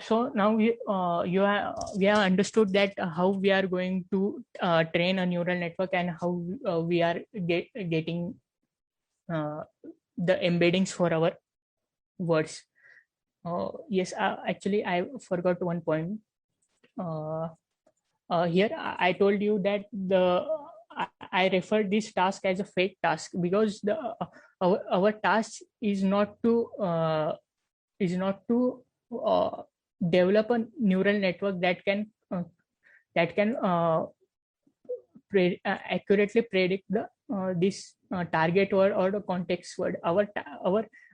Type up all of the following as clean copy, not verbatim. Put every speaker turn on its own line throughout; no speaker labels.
So now we have understood that how we are going to train a neural network and how we are getting uh, the embeddings for our words. Yes, actually I forgot one point. Here I told you that I refer this task as a fake task because our task is not to develop a neural network that can accurately predict the this target word or the context word. Our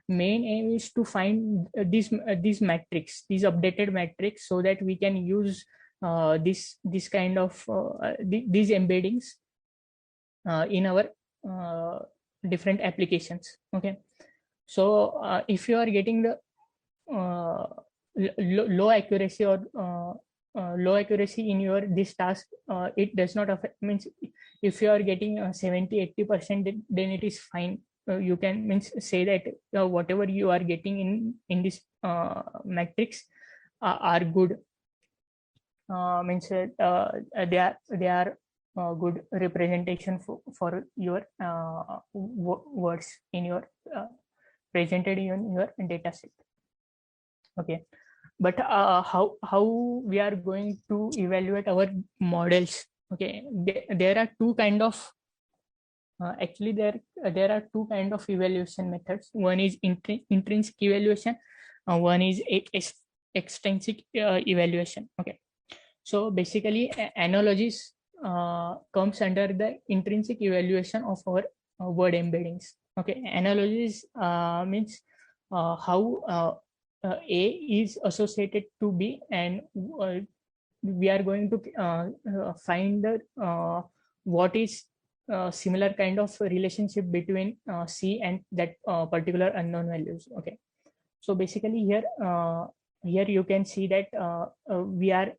main aim is to find these metrics, these updated metrics, so that we can use this kind of these embeddings in our different applications. Okay, so if you are getting the uh, low accuracy or low accuracy in your this task, it does not affect, means if you are getting 70-80%, then it is fine. You can means say that whatever you are getting in this metrics are good. Means they are good representation for your words in your presented in your data set. Okay, but how we are going to evaluate our models? Okay, there are two kind of actually there are two kind of evaluation methods. One is intrinsic evaluation, one is extrinsic evaluation. Okay, so basically analogies comes under the intrinsic evaluation of our word embeddings. Okay, analogies means how A is associated to B, and we are going to find the what is similar kind of relationship between C and that particular unknown values. Okay, so basically here you can see that we are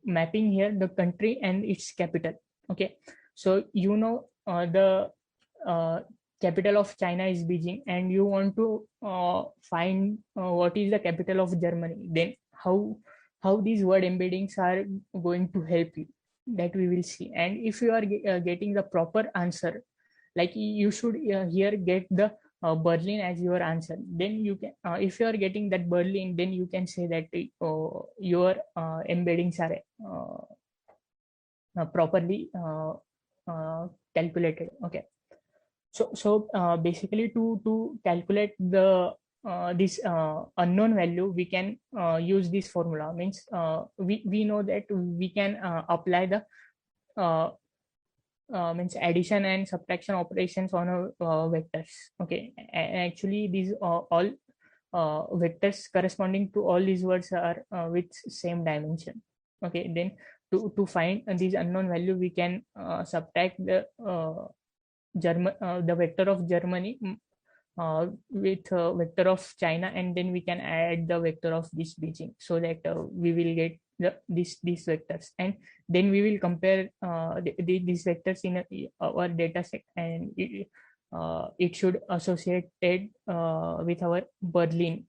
mapping here the country and its capital. Okay, so the uh, capital of China is Beijing, and you want to find what is the capital of Germany. Then how these word embeddings are going to help you, that we will see. And if you are getting the proper answer, like you should here get the Berlin as your answer, then you can if you are getting that Berlin, then you can say that your embeddings are properly calculated. Okay, so basically to calculate the this unknown value, we can use this formula. Means we know that we can apply the uh, means addition and subtraction operations on a vectors. Okay, actually these all vectors corresponding to all these words are with same dimension. Okay, then to find these unknown value, we can subtract the vector of Germany with vector of China, and then we can add the vector of this Beijing, so that we will get these vectors, and then we will compare these vectors in our data set, and it should associate it with our Berlin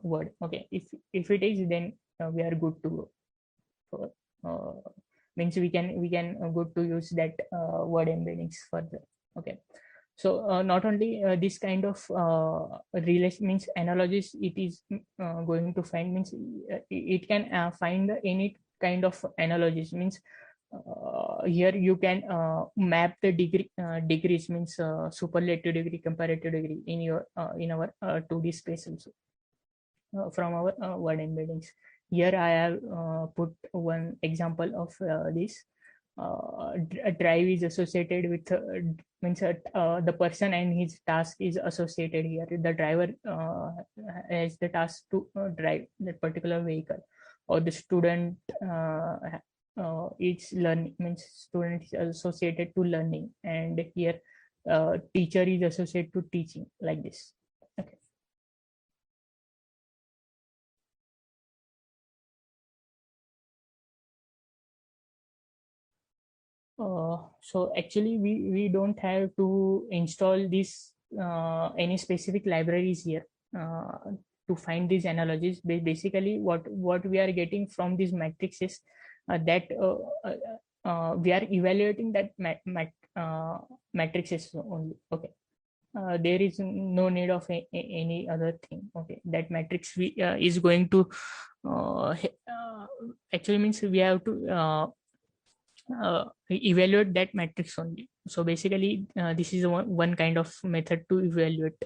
word. Okay, if it is, then we are good to go. For, means we can good to use that word embeddings further. Okay, so not only this kind of relation, means analogies, it is going to find, means it can find any kind of analogies. Means here you can map the degrees, means superlative degree, comparative degree in your in our 2D space also, from our word embeddings. Here I have put one example of this. A drive is associated with means the person and his task is associated here. The driver has the task to drive that particular vehicle, or the student is learning, means student is associated to learning, and here teacher is associated to teaching, like this. Okay. So actually we don't have to install this any specific libraries here. to find these analogies. Basically, what we are getting from these matrices that we are evaluating that matrices only. Okay. There is no need of any other thing. Okay, that matrix is going to actually means we have to evaluate that matrix only. So basically, this is one kind of method to evaluate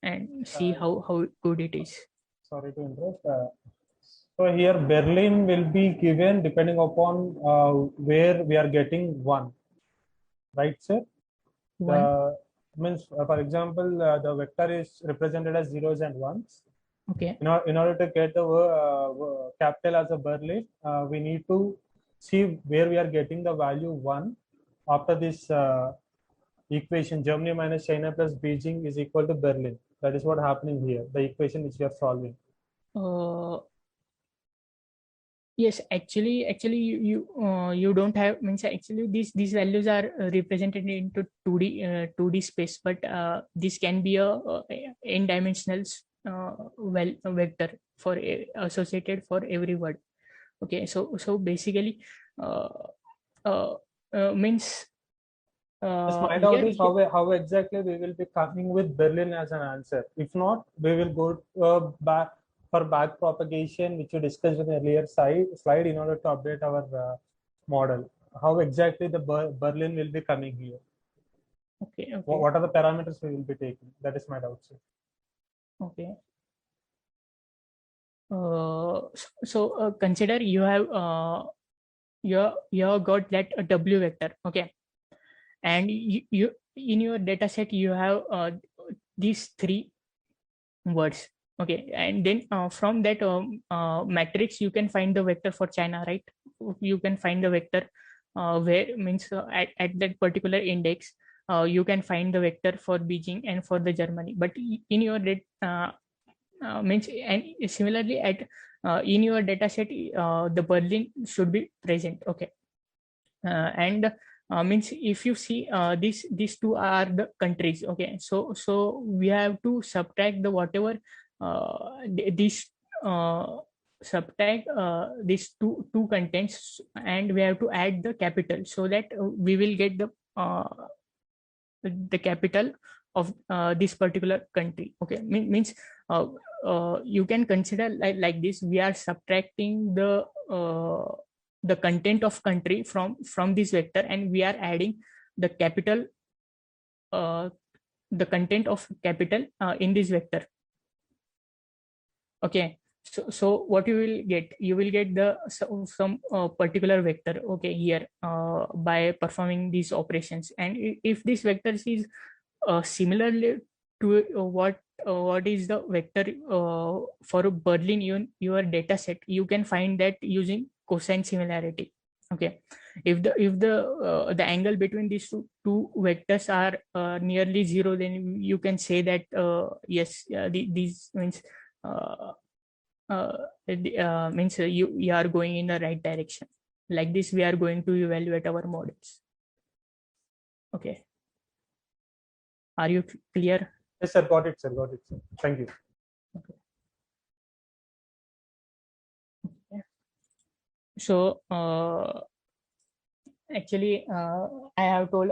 and see how good it is.
Sorry to interrupt. So here Berlin will be given depending upon where we are getting one, right, sir?
One.
Means, for example, the vector is represented as zeros and ones.
Okay.
In order to get the capital as a Berlin, we need to see where we are getting the value 1 after this equation Germany minus China plus Beijing is equal to Berlin. That is what happening here, the equation which we are solving.
Yes, actually you don't have, means actually these values are represented into 2D space, but this can be a n-dimensional vector for associated for every word. Okay, so basically means
my doubt is how exactly we will be coming with Berlin as an answer. If not, we will go back for back propagation, which we discussed in the earlier slide, in order to update our model. How exactly the Berlin will be coming here?
Okay.
What are the parameters we will be taking? That is my doubt, sir.
Okay. Consider you have you have got that W vector. Okay, and you in your data set you have these 3 words. Okay, and then from that matrix you can find the vector for China, right? You can find the vector where means at that particular index you can find the vector for Beijing and for the Germany, but in your means, and similarly at in your data set the Berlin should be present. Okay, and means if you see these 2 are the countries. Okay, so we have to subtract the whatever these subtract these two contents, and we have to add the capital so that we will get the capital of this particular country. Okay, means you can consider like this: we are subtracting the content of country from this vector, and we are adding the capital the content of capital in this vector. Okay, so what you will get, you will get the some particular vector, okay, here by performing these operations. And if this vector is similarly to what is the vector for Berlin in your data set, you can find that using cosine similarity. Okay, if the angle between these two vectors are nearly 0, then you can say that yes, these means you are going in the right direction. Like this we are going to evaluate our models. Okay, are you clear?
Yes, sir. Got it, sir. Got it, sir. Thank you.
Okay. So actually I have told